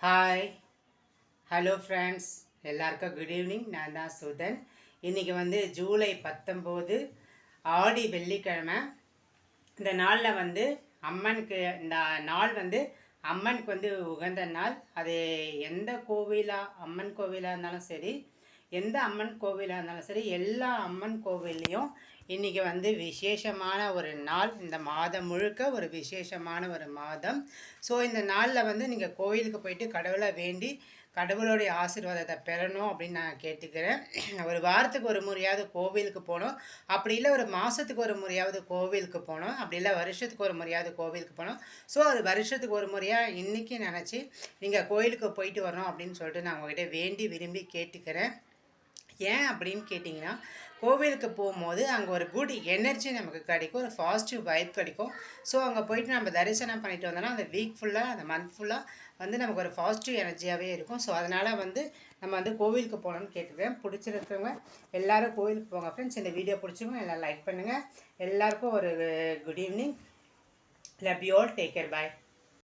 Hi hello friends, எல்லாருக்கும் good evening. நான் தான் சுதன். இன்றைக்கி ஜூலை 19 ஆடி வெள்ளிக்கிழமை. இந்த நாளில் அம்மனுக்கு இந்த நாள் அம்மனுக்கு உகந்த நாள். அது எந்த அம்மன் கோவிலாக இருந்தாலும் சரி, எந்த அம்மன் கோவிலாக இருந்தாலும் சரி, எல்லா அம்மன் கோவில்லையும் இன்றைக்கி விசேஷமான ஒரு நாள். இந்த மாதம் முழுக்க ஒரு விசேஷமான ஒரு மாதம். ஸோ இந்த நாளில் நீங்கள் கோவிலுக்கு போயிட்டு கடவுளை வேண்டி கடவுளுடைய ஆசீர்வாதத்தை பெறணும் அப்படின்னு நான் கேட்டுக்கிறேன். ஒரு வாரத்துக்கு ஒரு முறையாவது கோவிலுக்கு போகணும். அப்படி இல்லை ஒரு மாதத்துக்கு ஒரு முறையாவது கோவிலுக்கு போகணும். அப்படி இல்லை வருஷத்துக்கு ஒரு முறையாவது கோவிலுக்கு போகணும். ஸோ அது வருஷத்துக்கு ஒரு முறையாக இன்றைக்கி நினச்சி நீங்கள் கோவிலுக்கு போயிட்டு வரணும் அப்படின்னு சொல்லிட்டு நான் உங்கள்கிட்ட வேண்டி விரும்பி கேட்டுக்கிறேன். ஏன் அப்படின்னு கேட்டிங்கன்னா, கோவிலுக்கு போகும்போது அங்கே ஒரு குட் எனர்ஜி நமக்கு கிடைக்கும், ஒரு பாசிட்டிவ் வைப் கிடைக்கும். ஸோ அங்கே போயிட்டு நம்ம தரிசனம் பண்ணிட்டு வந்தோம்னா அந்த வீக் ஃபுல்லாக, அந்த மந்த் ஃபுல்லாக நமக்கு ஒரு பாசிட்டிவ் எனர்ஜியாகவே இருக்கும். ஸோ அதனால் நம்ம கோவிலுக்கு போகணும்னு கேட்டுக்கிறேன். பிடிச்சிருக்கவங்க எல்லோரும் கோவிலுக்கு போங்க ஃப்ரெண்ட்ஸ். இந்த வீடியோ பிடிச்சிக்கோங்க, எல்லாம் லைக் பண்ணுங்கள். எல்லாருக்கும் ஒரு good evening. Love you all. Take care. Bye.